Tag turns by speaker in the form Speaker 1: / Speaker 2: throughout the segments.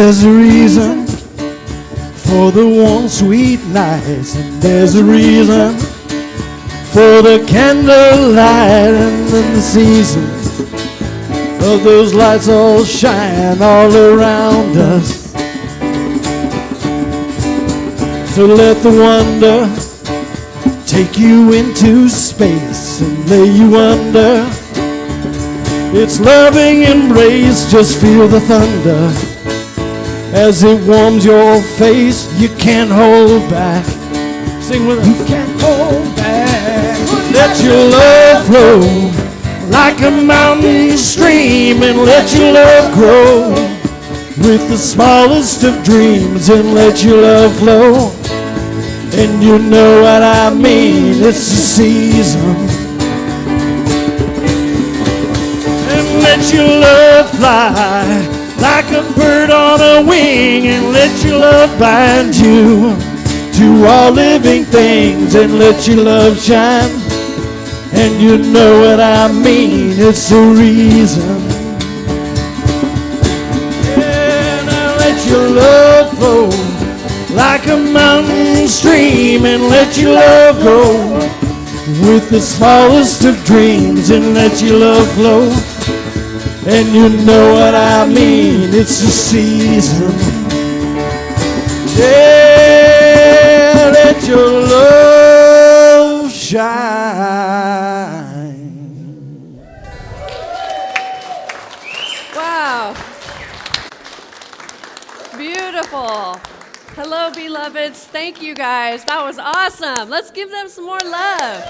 Speaker 1: There's a reason for the warm, sweet nights, and there's a reason for the candlelight, and then the season of those lights all shine all around us. So let the wonder take you into space and lay you under its loving embrace. Just feel the thunder as it warms your face. You can't hold back. Sing with us. You can't hold back. Let your love flow like a mountain stream, and let your love grow with the smallest of dreams, and let your love flow. And you know what I mean, it's the season. And let your love fly like a bird on a wing, and let your love bind you to all living things, and let your love shine. And you know what I mean, it's the reason. Yeah, now let your love flow like a mountain stream, and let your love go with the smallest of dreams, and let your love flow. And you know what I mean, it's the season. Yeah, let your love shine.
Speaker 2: Wow. Beautiful. Hello, beloveds. Thank you, guys. That was awesome. Let's give them some more love.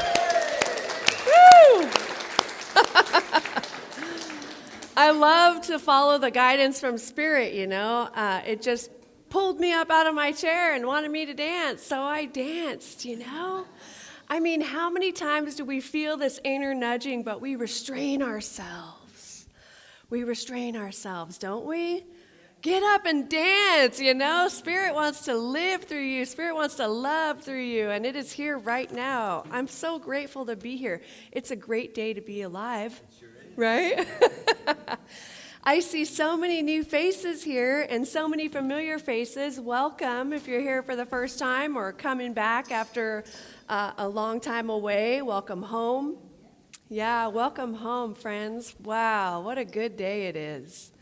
Speaker 2: Woo! I love to follow the guidance from Spirit, you know. It just pulled me up out of my chair and wanted me to dance, so I danced, you know. I mean, how many times do we feel this inner nudging, but we restrain ourselves? We restrain ourselves, don't we? Get up and dance, you know. Spirit wants to live through you. Spirit wants to love through you, and it is here right now. I'm so grateful to be here. It's a great day to be alive, right? I see so many new faces here and so many familiar faces. Welcome if you're here for the first time or coming back after a long time away. Welcome home. Yeah, welcome home, friends. Wow, what a good day it is.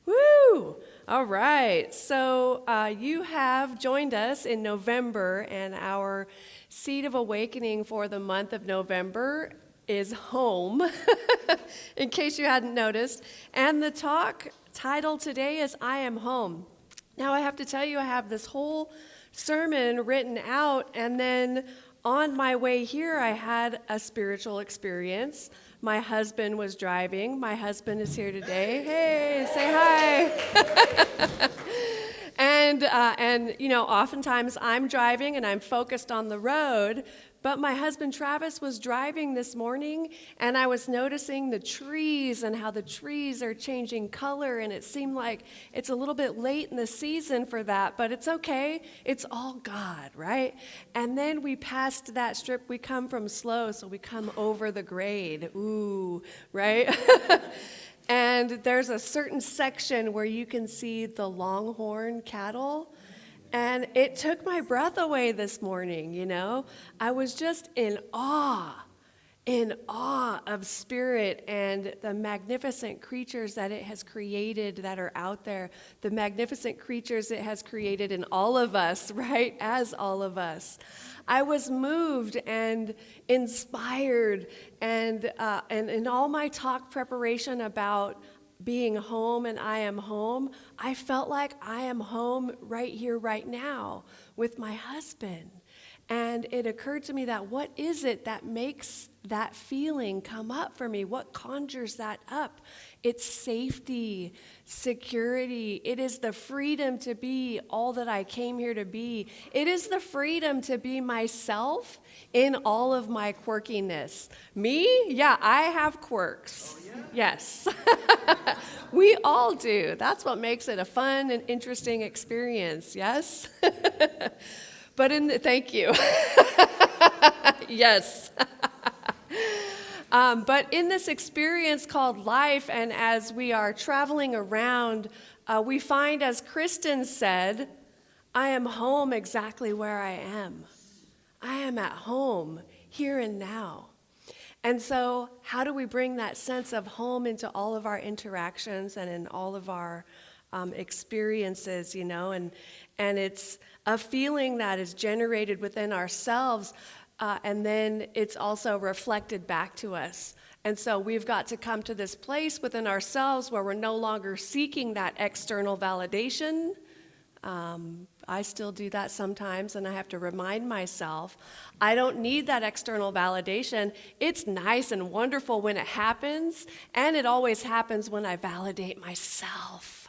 Speaker 2: Woo! All right, so you have joined us in November, and our Seed of Awakening for the month of November is home, in case you hadn't noticed. And the talk title today is I Am Home. Now, I have to tell you, I have this whole sermon written out, and then on my way here, I had a spiritual experience. My husband was driving. My husband is here today. Hey, say hi. And you know, oftentimes I'm driving and I'm focused on the road, but my husband Travis was driving this morning, and I was noticing the trees and how the trees are changing color, and it seemed like it's a little bit late in the season for that, but it's okay. It's all God, right? And then we passed that strip. We come from slow, so we come over the grade. Ooh, right? And there's a certain section where you can see the longhorn cattle. And it took my breath away this morning, you know. I was just in awe of Spirit and the magnificent creatures that it has created that are out there, the magnificent creatures it has created in all of us, right, as all of us. I was moved and inspired, and in all my talk preparation about being home and I am home, I felt like I am home right here, right now with my husband. And it occurred to me that what is it that makes that feeling come up for me? What conjures that up? It's safety, security. It is the freedom to be all that I came here to be. It is the freedom to be myself in all of my quirkiness. Me? Yeah, I have quirks. Oh, yeah? Yes. We all do. That's what makes it a fun and interesting experience, yes? But thank you. Yes. But in this experience called life, and as we are traveling around we find, as Kristen said, I am home exactly where I am. I am at home, here and now. And so how do we bring that sense of home into all of our interactions and in all of our experiences, you know? And it's a feeling that is generated within ourselves, and then it's also reflected back to us. And so we've got to come to this place within ourselves where we're no longer seeking that external validation. I still do that sometimes, and I have to remind myself, I don't need that external validation. It's nice and wonderful when it happens, and it always happens when I validate myself,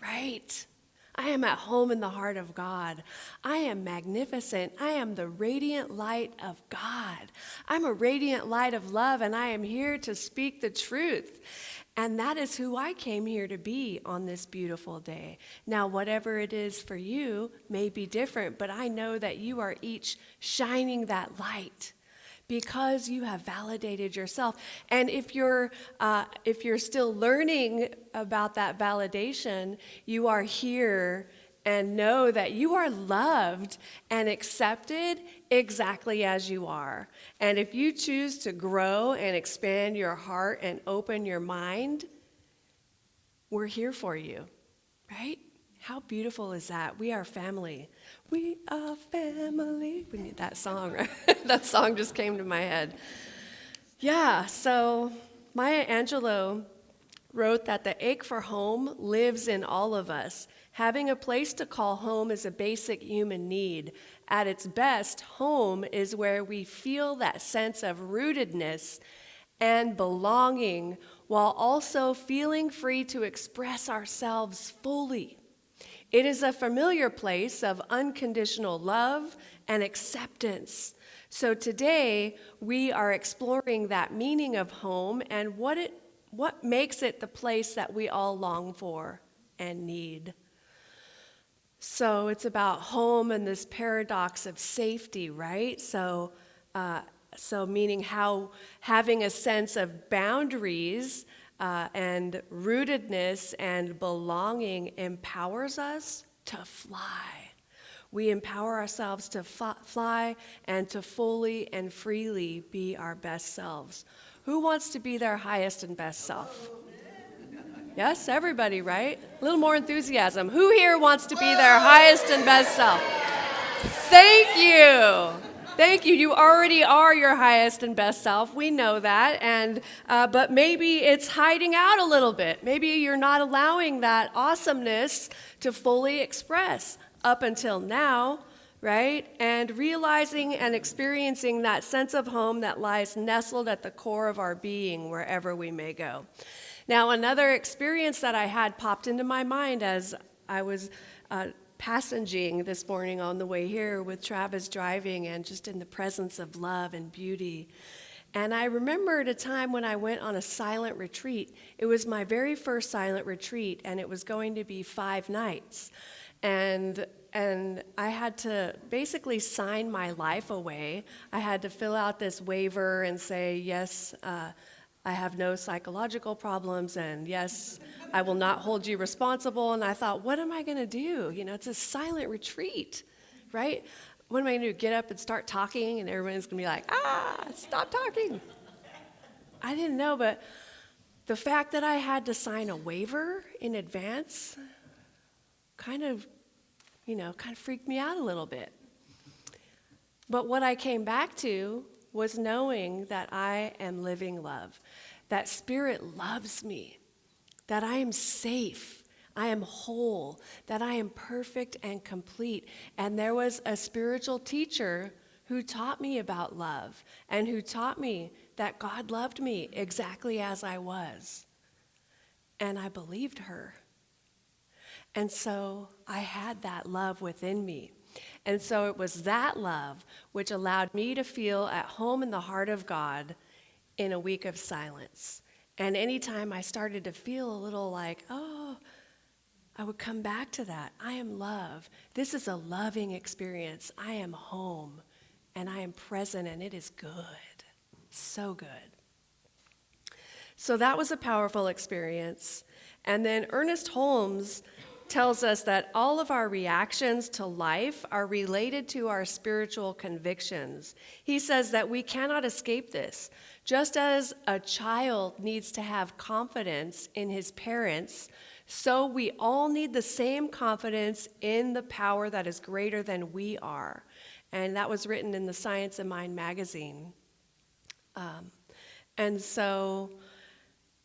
Speaker 2: right? I am at home in the heart of God. I am magnificent. I am the radiant light of God. I'm a radiant light of love, and I am here to speak the truth. And that is who I came here to be on this beautiful day. Now, whatever it is for you may be different, but I know that you are each shining that light because you have validated yourself. And if you're still learning about that validation, you are here and know that you are loved and accepted exactly as you are. And if you choose to grow and expand your heart and open your mind, we're here for you, right? How beautiful is that? We are family. We are family. We need that song, right? That song just came to my head. Yeah, so Maya Angelou wrote that the ache for home lives in all of us. Having a place to call home is a basic human need. At its best, home is where we feel that sense of rootedness and belonging while also feeling free to express ourselves fully. It is a familiar place of unconditional love and acceptance. So today, we are exploring that meaning of home and what makes it the place that we all long for and need. So it's about home and this paradox of safety, right? So meaning how having a sense of boundaries and rootedness and belonging empowers us to fly. We empower ourselves to fly and to fully and freely be our best selves. Who wants to be their highest and best self? Yes, everybody, right? A little more enthusiasm. Who here wants to be their highest and best self? Thank you. Thank you. You already are your highest and best self. We know that. And but maybe it's hiding out a little bit. Maybe you're not allowing that awesomeness to fully express up until now, right? And realizing and experiencing that sense of home that lies nestled at the core of our being wherever we may go. Now, another experience that I had popped into my mind as I was passenging this morning on the way here with Travis driving and just in the presence of love and beauty. And I remembered a time when I went on a silent retreat. It was my very first silent retreat, and it was going to be 5 nights. And I had to basically sign my life away. I had to fill out this waiver and say, yes, I have no psychological problems, and yes, I will not hold you responsible. And I thought, what am I going to do? You know, it's a silent retreat, right? What am I going to do, get up and start talking, and everyone's going to be like, stop talking. I didn't know, but the fact that I had to sign a waiver in advance kind of freaked me out a little bit. But what I came back to was knowing that I am living love, that Spirit loves me, that I am safe, I am whole, that I am perfect and complete. And there was a spiritual teacher who taught me about love and who taught me that God loved me exactly as I was. And I believed her. And so I had that love within me. And so it was that love which allowed me to feel at home in the heart of God in a week of silence. And anytime I started to feel a little like, I would come back to that. I am love. This is a loving experience. I am home, and I am present, and it is good. So good. So that was a powerful experience. And then Ernest Holmes tells us that all of our reactions to life are related to our spiritual convictions. He says that we cannot escape this. Just as a child needs to have confidence in his parents, so we all need the same confidence in the power that is greater than we are. And that was written in the Science of Mind magazine. And so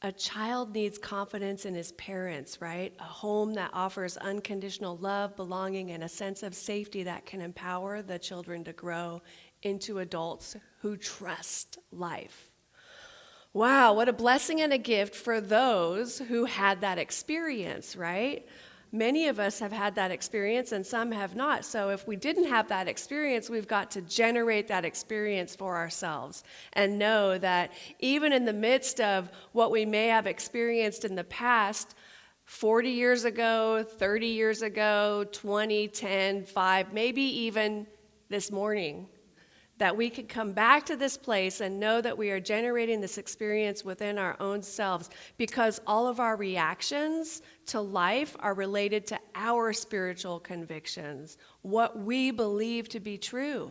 Speaker 2: a child needs confidence in his parents, right? A home that offers unconditional love, belonging, and a sense of safety that can empower the children to grow into adults who trust life. Wow, what a blessing and a gift for those who had that experience, right? Many of us have had that experience and some have not. So if we didn't have that experience, we've got to generate that experience for ourselves and know that even in the midst of what we may have experienced in the past, 40 years ago, 30 years ago, 20, 10, 5, maybe even this morning, that we could come back to this place and know that we are generating this experience within our own selves because all of our reactions to life are related to our spiritual convictions, what we believe to be true.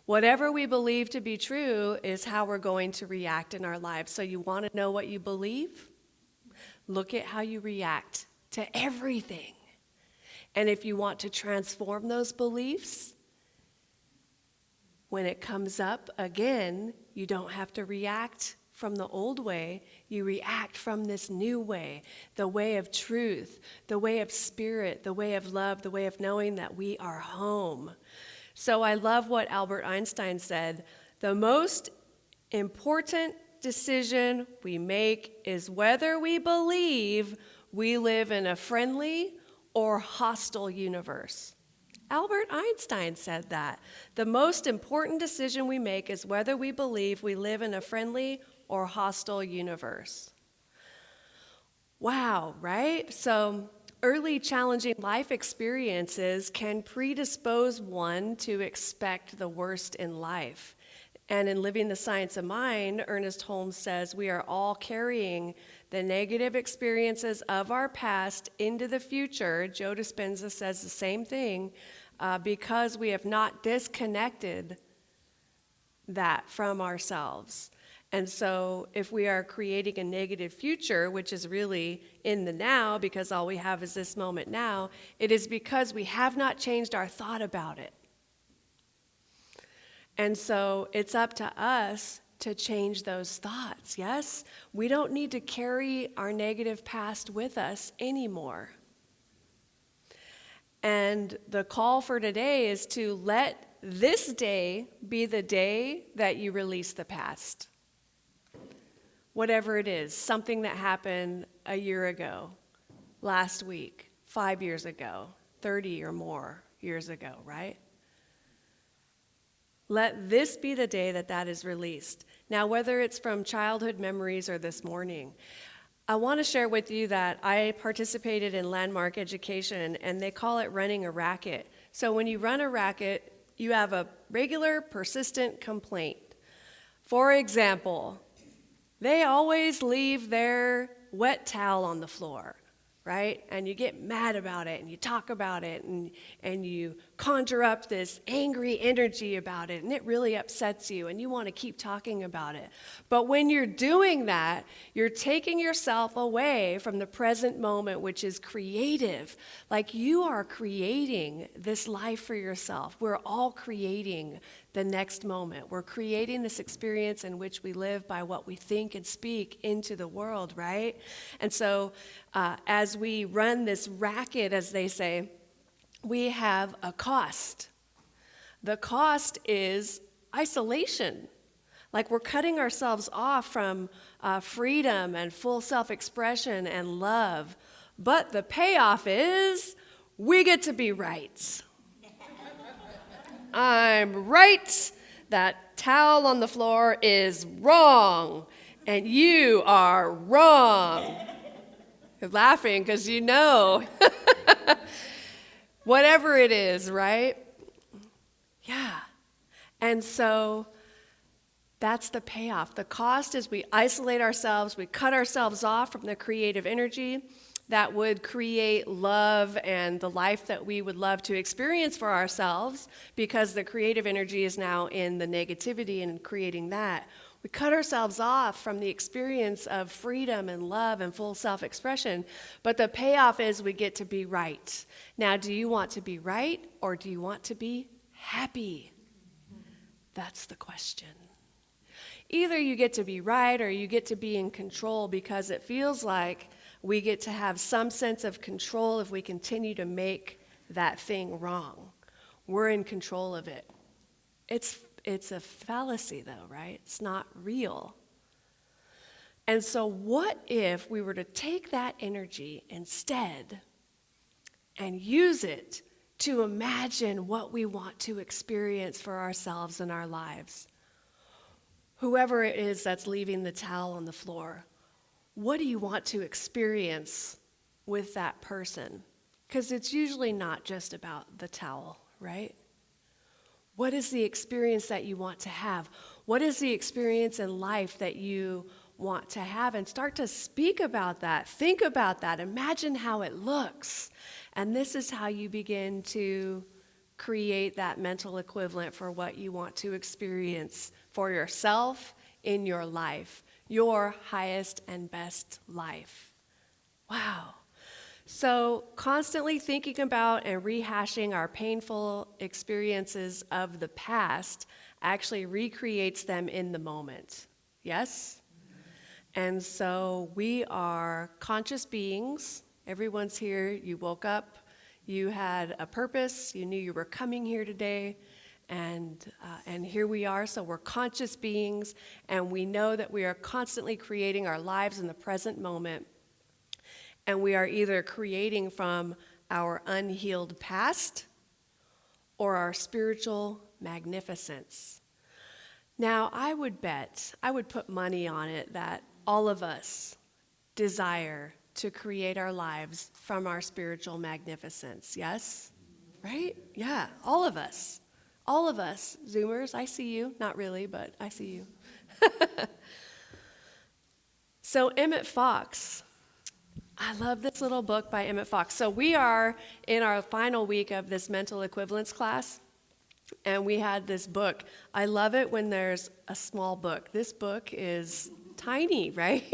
Speaker 2: Whatever we believe to be true is how we're going to react in our lives. So you want to know what you believe? Look at how you react to everything. And if you want to transform those beliefs, when it comes up again, you don't have to react from the old way. You react from this new way, the way of truth, the way of spirit, the way of love, the way of knowing that we are home. So I love what Albert Einstein said. The most important decision we make is whether we believe we live in a friendly or hostile universe. Albert Einstein said that. The most important decision we make is whether we believe we live in a friendly or hostile universe. Wow, right? So early challenging life experiences can predispose one to expect the worst in life. And in Living the Science of Mind, Ernest Holmes says we are all carrying the negative experiences of our past into the future. Joe Dispenza says the same thing because we have not disconnected that from ourselves. And so if we are creating a negative future, which is really in the now because all we have is this moment now, it is because we have not changed our thought about it. And so it's up to us to change those thoughts, yes? We don't need to carry our negative past with us anymore. And the call for today is to let this day be the day that you release the past. Whatever it is, something that happened a year ago, last week, 5 years ago, 30 or more years ago, right? Let this be the day that that is released. Now, whether it's from childhood memories or this morning, I want to share with you that I participated in Landmark Education, and they call it running a racket. So when you run a racket, you have a regular, persistent complaint. For example, they always leave their wet towel on the floor, right? And you get mad about it, and you talk about it, and you conjure up this angry energy about it, and it really upsets you, and you want to keep talking about it. But when you're doing that, you're taking yourself away from the present moment, which is creative. Like you are creating this life for yourself. We're all creating the next moment. We're creating this experience in which we live by what we think and speak into the world, right? And so as we run this racket, as they say, we have a cost. The cost is isolation. Like we're cutting ourselves off from freedom and full self-expression and love. But the payoff is we get to be right. I'm right. That towel on the floor is wrong. And you are wrong. You're laughing because you know. Whatever it is, right? Yeah. And so That's the payoff. The cost is we isolate ourselves, we cut ourselves off from the creative energy that would create love and the life that we would love to experience for ourselves, because the creative energy is now in the negativity and creating that. We cut ourselves off from the experience of freedom and love and full self-expression, but the payoff is we get to be right. Now, do you want to be right, or do you want to be happy? That's the question. Either you get to be right or you get to be in control, because it feels like we get to have some sense of control if we continue to make that thing wrong. We're in control of it. It's a fallacy, though, right? It's not real. And so what if we were to take that energy instead and use it to imagine what we want to experience for ourselves and our lives? Whoever it is that's leaving the towel on the floor, what do you want to experience with that person? Because it's usually not just about the towel, right? What is the experience that you want to have? What is the experience in life that you want to have? And start to speak about that. Think about that. Imagine how it looks. And this is how you begin to create that mental equivalent for what you want to experience for yourself in your life, your highest and best life. Wow. So constantly thinking about and rehashing our painful experiences of the past actually recreates them in the moment. Yes? And so we are conscious beings. Everyone's here. You woke up. You had a purpose. You knew you were coming here today. And here we are. So we're conscious beings, and we know that we are constantly creating our lives in the present moment. And we are either creating from our unhealed past or our spiritual magnificence. Now, I would put money on it that all of us desire to create our lives from our spiritual magnificence. Yes? Right? Yeah, all of us. All of us, Zoomers, I see you. Not really, but I see you. So Emmett Fox. I love this little book by Emmett Fox. So we are in our final week of this mental equivalence class, and we had this book. I love it when there's a small book. This book is tiny, right?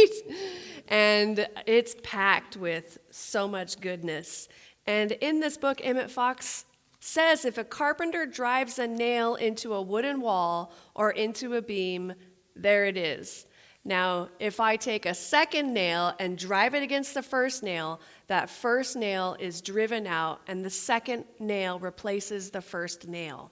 Speaker 2: And it's packed with so much goodness. And in this book, Emmett Fox says if a carpenter drives a nail into a wooden wall or into a beam, there it is. Now, if I take a second nail and drive it against the first nail, that first nail is driven out, and the second nail replaces the first nail.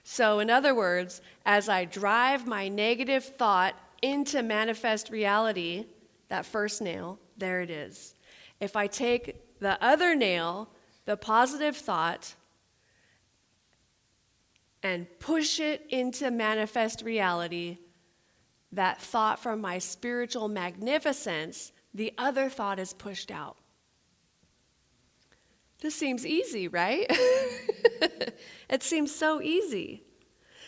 Speaker 2: So, in other words, as I drive my negative thought into manifest reality, that first nail, there it is. If I take the other nail, the positive thought, and push it into manifest reality, that thought from my spiritual magnificence, the other thought is pushed out. This seems easy, right? It seems so easy.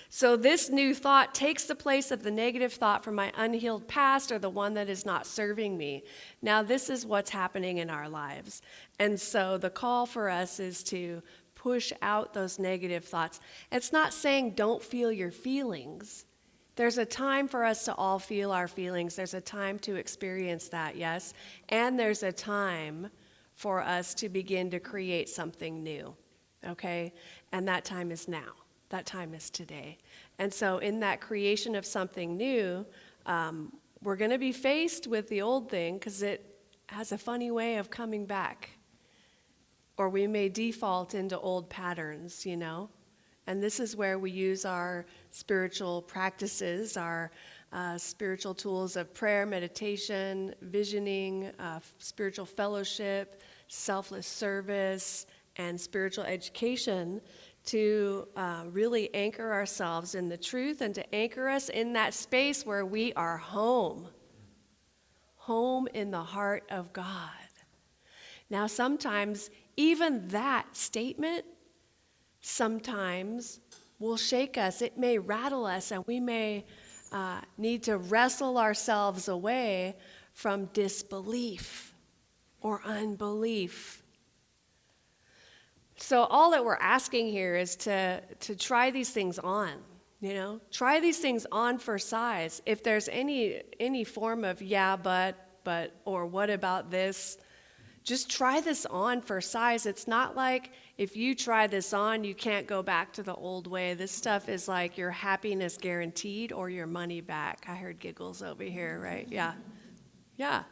Speaker 2: So this new thought takes the place of the negative thought from my unhealed past or the one that is not serving me. Now, this is what's happening in our lives. And so the call for us is to push out those negative thoughts. It's not saying don't feel your feelings. There's a time for us to all feel our feelings. There's a time to experience that, yes? And there's a time for us to begin to create something new, okay? And that time is now. That time is today. And so in that creation of something new, we're going to be faced with the old thing because it has a funny way of coming back. Or we may default into old patterns, you know? And this is where we use our spiritual practices, our spiritual tools of prayer, meditation, visioning, spiritual fellowship, selfless service, and spiritual education to really anchor ourselves in the truth and to anchor us in that space where we are home in the heart of God. Now, sometimes even that statement sometimes will shake us. It may rattle us, and we may need to wrestle ourselves away from disbelief or unbelief. So all that we're asking here is to try these things on, Try these things on for size. If there's any form of yeah, but, or what about this, just try this on for size. It's not like if you try this on, you can't go back to the old way. This stuff is like your happiness guaranteed or your money back. I heard giggles over here, right? Yeah. Yeah.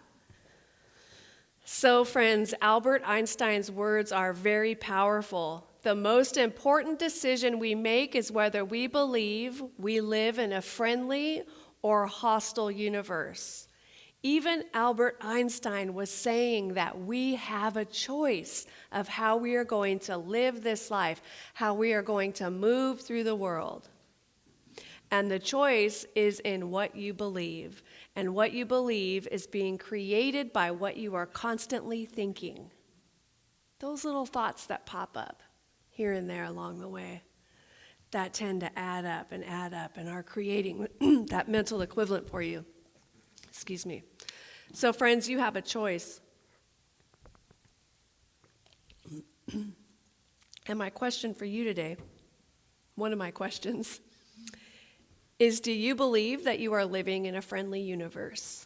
Speaker 2: So, friends, Albert Einstein's words are very powerful. The most important decision we make is whether we believe we live in a friendly or hostile universe. Even Albert Einstein was saying that we have a choice of how we are going to live this life, how we are going to move through the world. And the choice is in what you believe. And what you believe is being created by what you are constantly thinking. Those little thoughts that pop up here and there along the way, that tend to add up and are creating that mental equivalent for you. Excuse me. So, friends, you have a choice. And my question for you today, one of my questions, is do you believe that you are living in a friendly universe?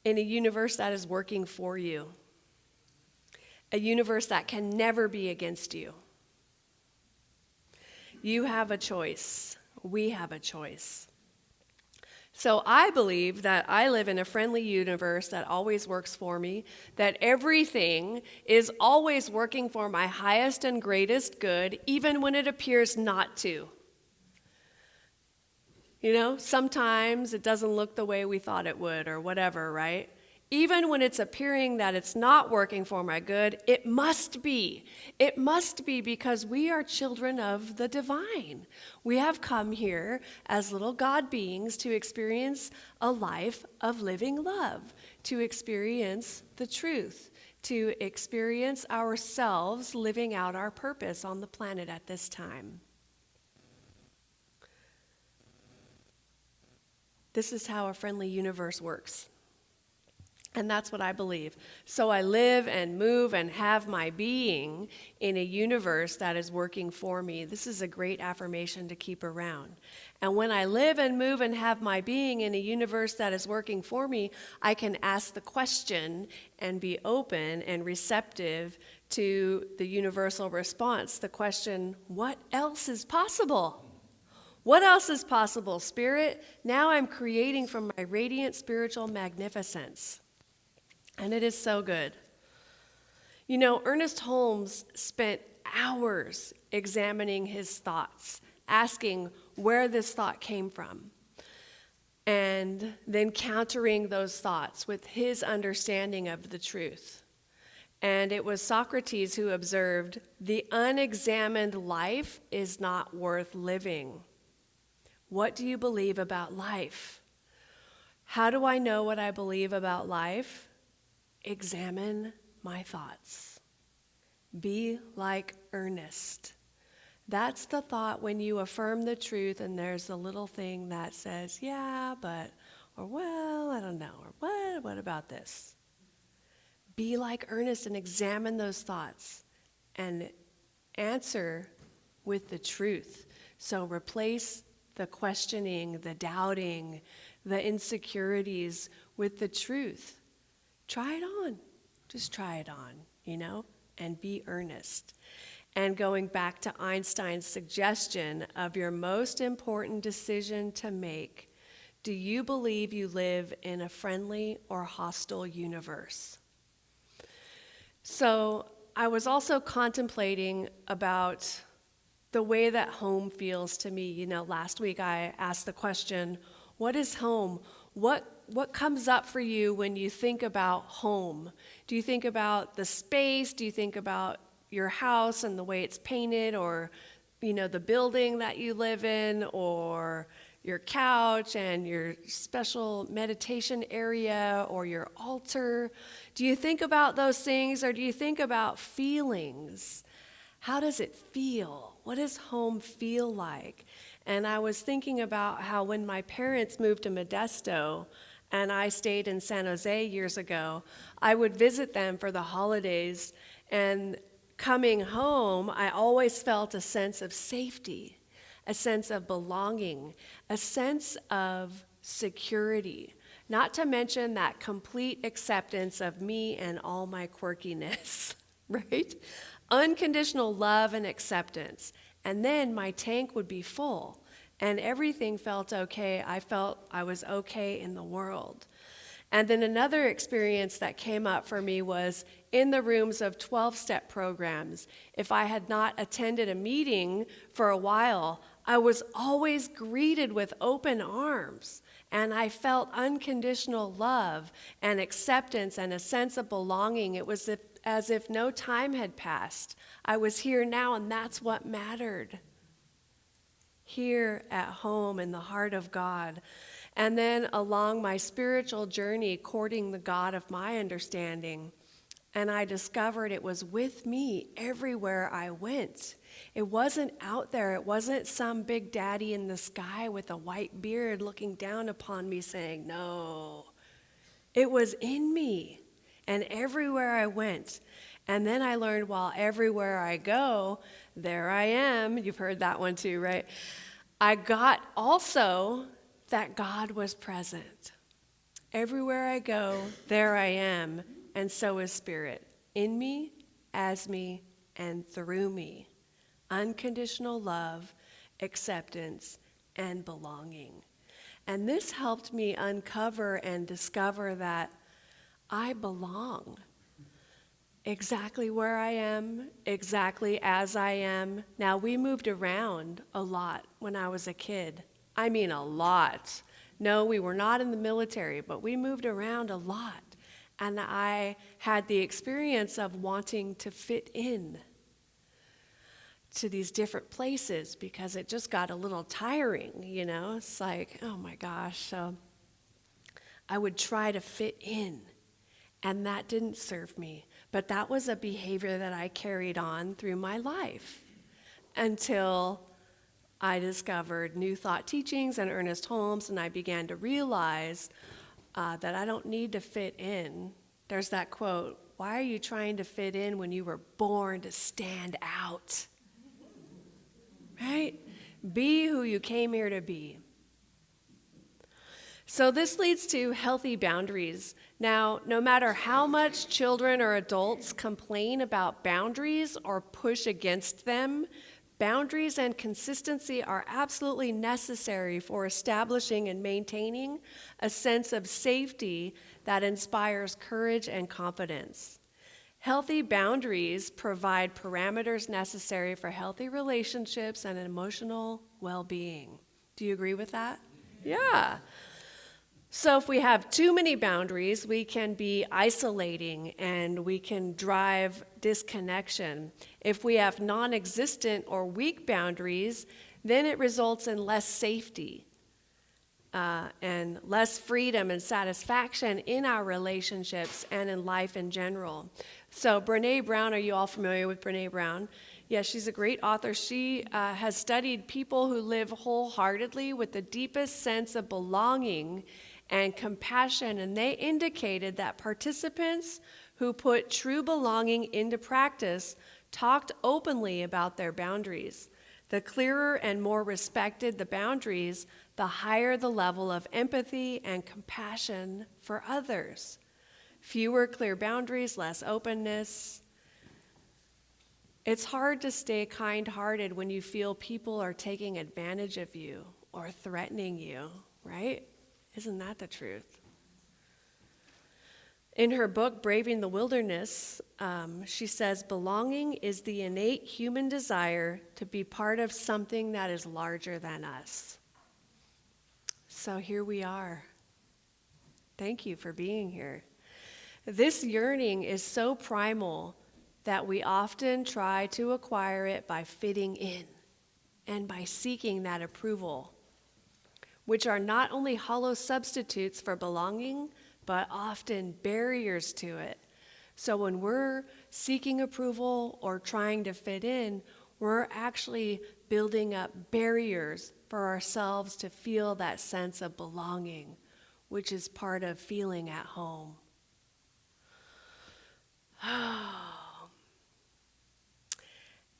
Speaker 2: In a universe that is working for you? A universe that can never be against you? You have a choice. We have a choice. So I believe that I live in a friendly universe that always works for me, that everything is always working for my highest and greatest good, even when it appears not to. Sometimes it doesn't look the way we thought it would or whatever, right? Even when it's appearing that it's not working for my good, it must be. It must be because we are children of the divine. We have come here as little God beings to experience a life of living love, to experience the truth, to experience ourselves living out our purpose on the planet at this time. This is how a friendly universe works. And that's what I believe. So I live and move and have my being in a universe that is working for me. This is a great affirmation to keep around. And when I live and move and have my being in a universe that is working for me, I can ask the question and be open and receptive to the universal response. The question, what else is possible? What else is possible, Spirit? Now I'm creating from my radiant spiritual magnificence. And it is so good. Ernest Holmes spent hours examining his thoughts, asking where this thought came from, and then countering those thoughts with his understanding of the truth. And it was Socrates who observed, the unexamined life is not worth living. What do you believe about life? How do I know what I believe about life? Examine my thoughts. Be like Ernest. That's the thought when you affirm the truth and there's a little thing that says, yeah, but, or well, I don't know, or what about this? Be like Ernest and examine those thoughts and answer with the truth. So replace the questioning, the doubting, the insecurities with the truth. Try it on. Just try it on, and be earnest. And going back to Einstein's suggestion of your most important decision to make, do you believe you live in a friendly or hostile universe? So I was also contemplating about the way that home feels to me. Last week I asked the question, what is home? What comes up for you when you think about home? Do you think about the space? Do you think about your house and the way it's painted, or the building that you live in, or your couch and your special meditation area or your altar? Do you think about those things, or do you think about feelings? How does it feel? What does home feel like? And I was thinking about how when my parents moved to Modesto and I stayed in San Jose years ago, I would visit them for the holidays. And coming home, I always felt a sense of safety, a sense of belonging, a sense of security, not to mention that complete acceptance of me and all my quirkiness, right? Unconditional love and acceptance. And then my tank would be full and everything felt okay. I felt I was okay in the world. And then another experience that came up for me was in the rooms of 12-step programs. If I had not attended a meeting for a while, I was always greeted with open arms. And I felt unconditional love and acceptance and a sense of belonging. It was as if no time had passed. I was here now, and that's what mattered. Here at home in the heart of God. And then along my spiritual journey, courting the God of my understanding, and I discovered it was with me everywhere I went. It wasn't out there. It wasn't some big daddy in the sky with a white beard looking down upon me saying, no. It was in me and everywhere I went. And then I learned, well, everywhere I go, there I am. You've heard that one too, right? I got also that God was present. Everywhere I go, there I am, and so is Spirit, in me, as me, and through me. Unconditional love, acceptance, and belonging. And this helped me uncover and discover that I belong. Exactly where I am, exactly as I am. Now, we moved around a lot when I was a kid. I mean, a lot. No, we were not in the military, but we moved around a lot. And I had the experience of wanting to fit in to these different places because it just got a little tiring, you know? It's like, oh my gosh. So I would try to fit in, and that didn't serve me. But that was a behavior that I carried on through my life until I discovered New Thought Teachings and Ernest Holmes, and I began to realize that I don't need to fit in. There's that quote, why are you trying to fit in when you were born to stand out? Right? Be who you came here to be. So this leads to healthy boundaries. Now, no matter how much children or adults complain about boundaries or push against them, boundaries and consistency are absolutely necessary for establishing and maintaining a sense of safety that inspires courage and confidence. Healthy boundaries provide parameters necessary for healthy relationships and emotional well-being. Do you agree with that? Yeah. So if we have too many boundaries, we can be isolating and we can drive disconnection. If we have non-existent or weak boundaries, then it results in less safety and less freedom and satisfaction in our relationships and in life in general. So Brené Brown, are you all familiar with Brené Brown? Yes, she's a great author. She has studied people who live wholeheartedly with the deepest sense of belonging and compassion, and they indicated that participants who put true belonging into practice talked openly about their boundaries. The clearer and more respected the boundaries, the higher the level of empathy and compassion for others. Fewer clear boundaries, less openness. It's hard to stay kind-hearted when you feel people are taking advantage of you or threatening you, right? Isn't that the truth? In her book, Braving the Wilderness, she says, belonging is the innate human desire to be part of something that is larger than us. So here we are. Thank you for being here. This yearning is so primal that we often try to acquire it by fitting in and by seeking that approval, which are not only hollow substitutes for belonging, but often barriers to it. So when we're seeking approval or trying to fit in, we're actually building up barriers for ourselves to feel that sense of belonging, which is part of feeling at home.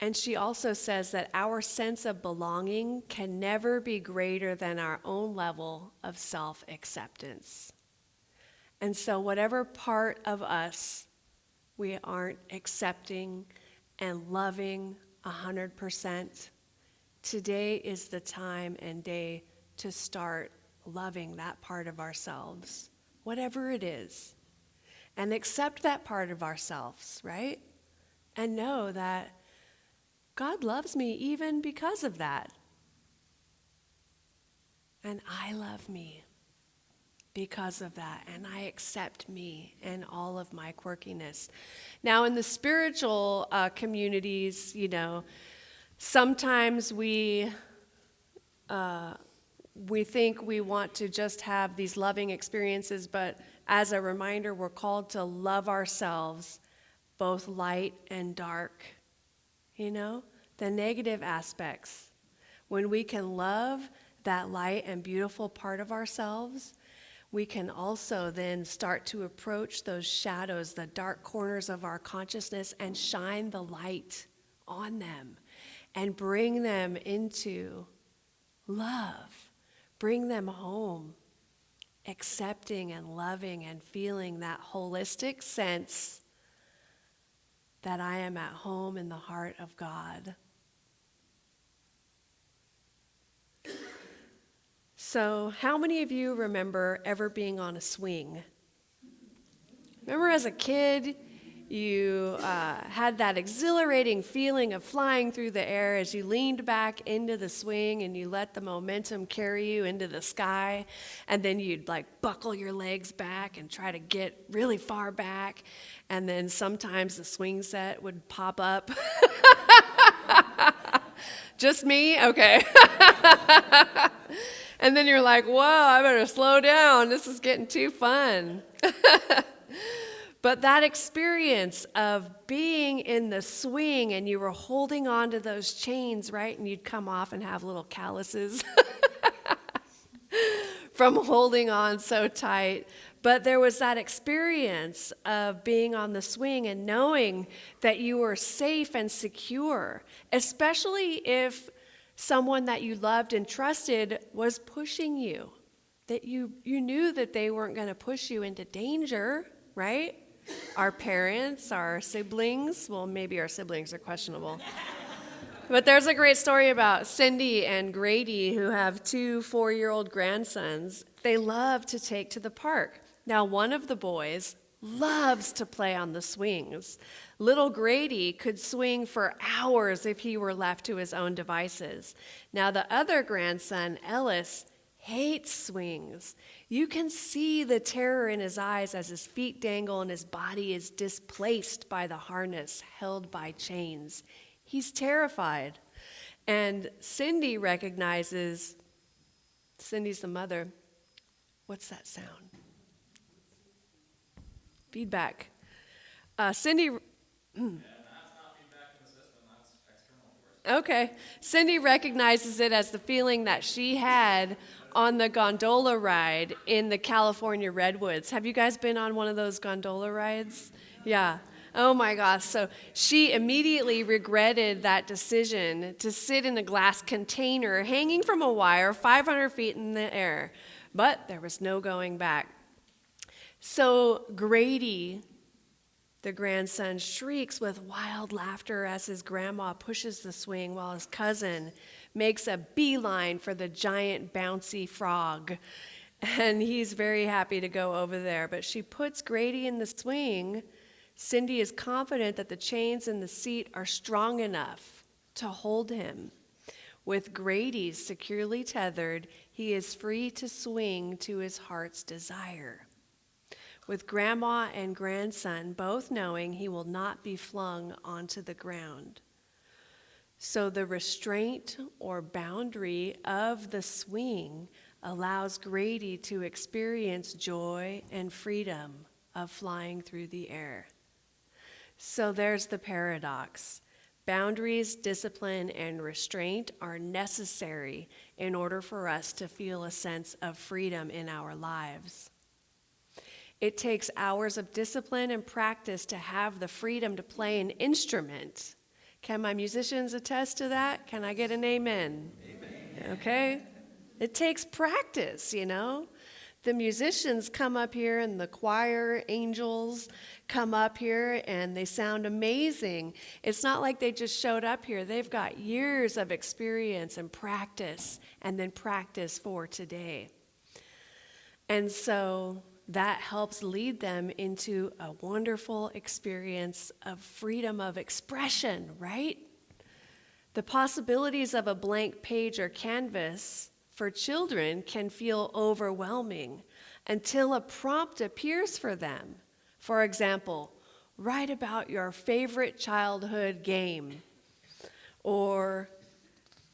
Speaker 2: And she also says that our sense of belonging can never be greater than our own level of self-acceptance. And so whatever part of us we aren't accepting and loving 100%, today is the time and day to start loving that part of ourselves, whatever it is. And accept that part of ourselves, right? And know that God loves me even because of that. And I love me because of that. And I accept me and all of my quirkiness. Now, in the spiritual communities, sometimes we think we want to just have these loving experiences, but as a reminder, we're called to love ourselves, both light and dark. The negative aspects. When we can love that light and beautiful part of ourselves, we can also then start to approach those shadows, the dark corners of our consciousness, and shine the light on them and bring them into love. Bring them home, accepting and loving and feeling that holistic sense that I am at home in the heart of God. So, how many of you remember ever being on a swing? Remember as a kid, you had that exhilarating feeling of flying through the air as you leaned back into the swing and you let the momentum carry you into the sky, and then you'd buckle your legs back and try to get really far back, and then sometimes the swing set would pop up. Just me? Okay. And then you're like, whoa, I better slow down. This is getting too fun. But that experience of being in the swing and you were holding on to those chains, right? And you'd come off and have little calluses from holding on so tight. But there was that experience of being on the swing and knowing that you were safe and secure, especially if someone that you loved and trusted was pushing you, that you knew that they weren't going to push you into danger, right? Our parents, our siblings, well, maybe our siblings are questionable. But there's a great story about Cindy and Grady, who have 2 4-year-old grandsons. They love to take to the park. Now, one of the boys loves to play on the swings. Little Grady could swing for hours if he were left to his own devices. Now, the other grandson, Ellis, hates swings. You can see the terror in his eyes as his feet dangle and his body is displaced by the harness held by chains. He's terrified. And Cindy recognizes, Cindy's the mother. What's that sound? Feedback. Cindy.
Speaker 3: Yeah, that's not feedback in the system, that's external force.
Speaker 2: Okay. Cindy recognizes it as the feeling that she had on the gondola ride in the California redwoods. Have you guys been on one of those gondola rides? Yeah. Oh my gosh. So she immediately regretted that decision to sit in a glass container hanging from a wire 500 feet in the air. But there was no going back. So Grady, the grandson, shrieks with wild laughter as his grandma pushes the swing while his cousin makes a beeline for the giant bouncy frog. And he's very happy to go over there. But she puts Grady in the swing. Cindy is confident that the chains in the seat are strong enough to hold him. With Grady securely tethered, he is free to swing to his heart's desire. With grandma and grandson both knowing he will not be flung onto the ground. So the restraint or boundary of the swing allows Grady to experience joy and freedom of flying through the air. So there's the paradox. Boundaries, discipline, and restraint are necessary in order for us to feel a sense of freedom in our lives. It takes hours of discipline and practice to have the freedom to play an instrument. Can my musicians attest to that? Can I get an amen? Amen. Okay. It takes practice, you know. The musicians come up here and the choir angels come up here and they sound amazing. It's not like they just showed up here. They've got years of experience and practice, and then practice for today. And so that helps lead them into a wonderful experience of freedom of expression, right? The possibilities of a blank page or canvas for children can feel overwhelming until a prompt appears for them. For example, write about your favorite childhood game, or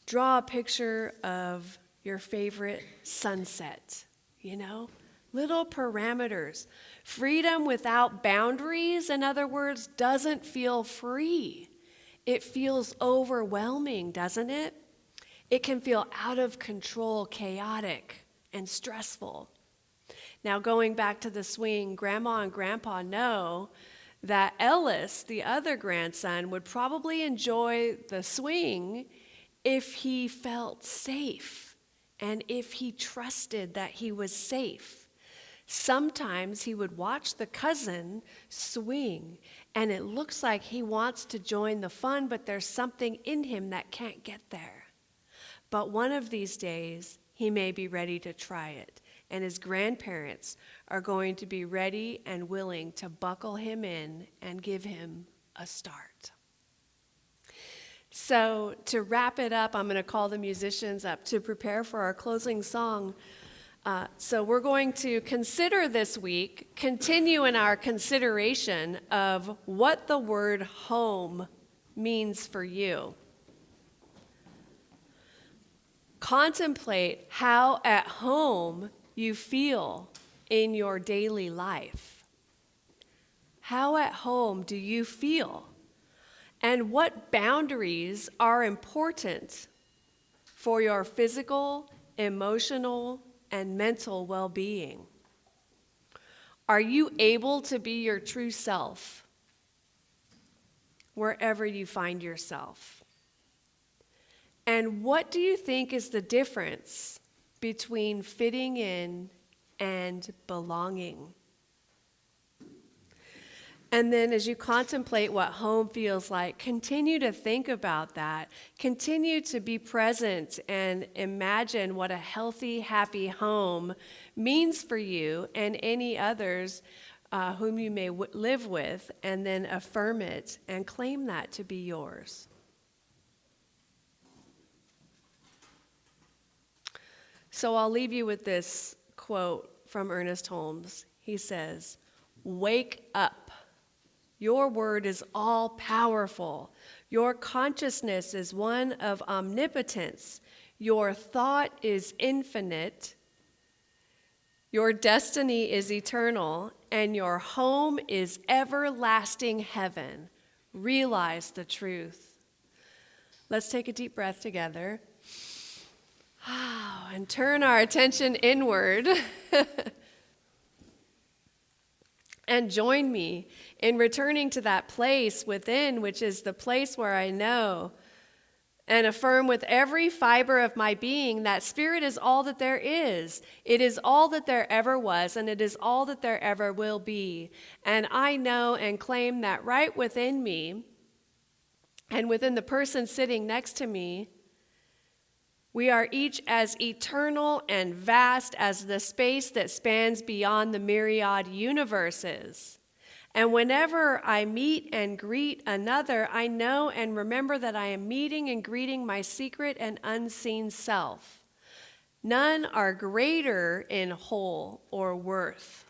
Speaker 2: draw a picture of your favorite sunset, you know? Little parameters. Freedom without boundaries, in other words, doesn't feel free. It feels overwhelming, doesn't it? It can feel out of control, chaotic, and stressful. Now, going back to the swing, Grandma and Grandpa know that Ellis, the other grandson, would probably enjoy the swing if he felt safe and if he trusted that he was safe. Sometimes he would watch the cousin swing, and it looks like he wants to join the fun, but there's something in him that can't get there. But one of these days, he may be ready to try it, and his grandparents are going to be ready and willing to buckle him in and give him a start. So to wrap it up, I'm going to call the musicians up to prepare for our closing song. So we're going to consider this week, continue in our consideration of what the word home means for you. Contemplate how at home you feel in your daily life. How at home do you feel? And what boundaries are important for your physical, emotional, and mental well-being? Are you able to be your true self wherever you find yourself? And what do you think is the difference between fitting in and belonging? And then as you contemplate what home feels like, continue to think about that. Continue to be present and imagine what a healthy, happy home means for you and any others whom you may live with, and then affirm it and claim that to be yours. So I'll leave you with this quote from Ernest Holmes. He says, "Wake up. Your word is all powerful. Your consciousness is one of omnipotence. Your thought is infinite. Your destiny is eternal, and your home is everlasting heaven. Realize the truth." Let's take a deep breath together. And turn our attention inward. And join me in returning to that place within, which is the place where I know and affirm with every fiber of my being that spirit is all that there is. It is all that there ever was, and it is all that there ever will be. And I know and claim that right within me and within the person sitting next to me, we are each as eternal and vast as the space that spans beyond the myriad universes. And whenever I meet and greet another, I know and remember that I am meeting and greeting my secret and unseen self. None are greater in whole or worth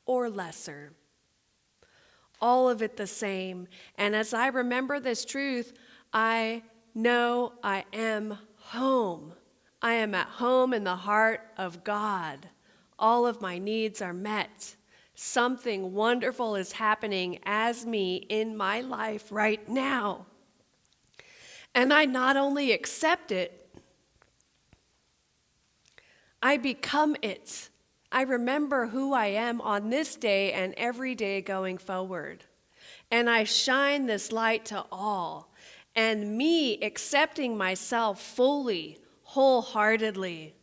Speaker 2: or lesser. All of it the same. And as I remember this truth, I know I am home. I am at home in the heart of God. All of my needs are met. Something wonderful is happening as me in my life right now. And I not only accept it, I become it. I remember who I am on this day and every day going forward. And I shine this light to all. And me accepting myself fully, wholeheartedly,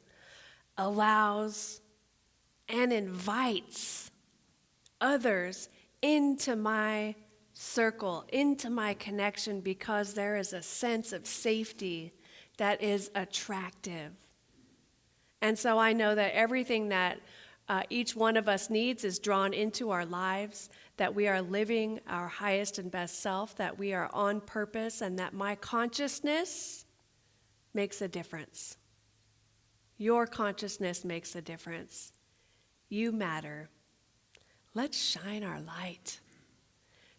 Speaker 2: allows and invites others into my circle, into my connection, because there is a sense of safety that is attractive. And so I know that everything that each one of us needs is drawn into our lives, that we are living our highest and best self, that we are on purpose, and that my consciousness makes a difference. Your consciousness makes a difference. You matter. Let's shine our light.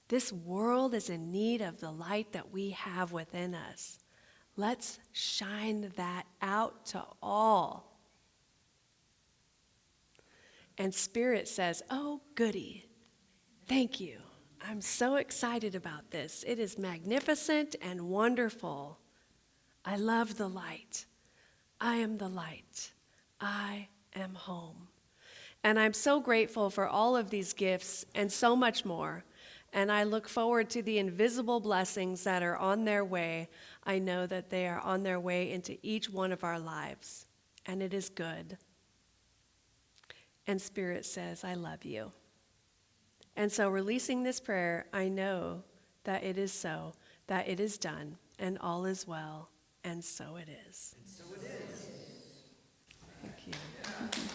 Speaker 2: This world is in need of the light that we have within us. Let's shine that out to all. And Spirit says, oh, goody. Thank you. I'm so excited about this. It is magnificent and wonderful. I love the light. I am the light. I am home. And I'm so grateful for all of these gifts and so much more. And I look forward to the invisible blessings that are on their way. I know that they are on their way into each one of our lives. And it is good. And Spirit says, I love you. And so releasing this prayer, I know that it is so, that it is done, and all is well, and so it is. And so it is. Thank you.